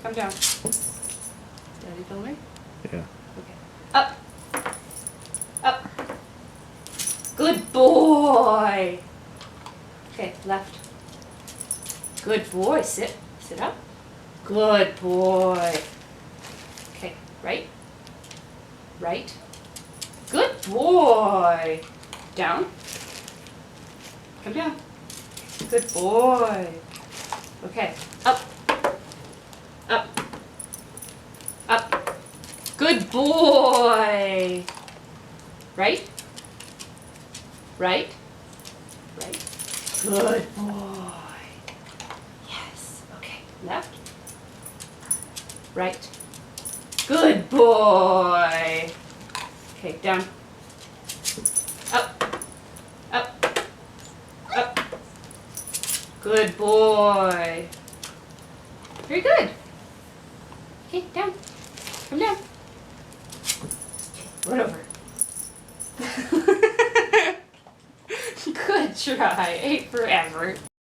Come down. Daddy filming? Yeah. Okay. Up. Up. Good boy. Okay, left. Good boy. Sit. Sit up. Good boy. Okay, right. Right. Good boy. Down. Come down. Good boy. Okay, up. Up. Up. Good boy. Right. Right. Right. Good boy. Yes. Okay. Left. Right. Good boy. Okay, down. Up. Up. Up. Good boy. Very good. Okay, down. Come down. Run over. Good try. Ate forever.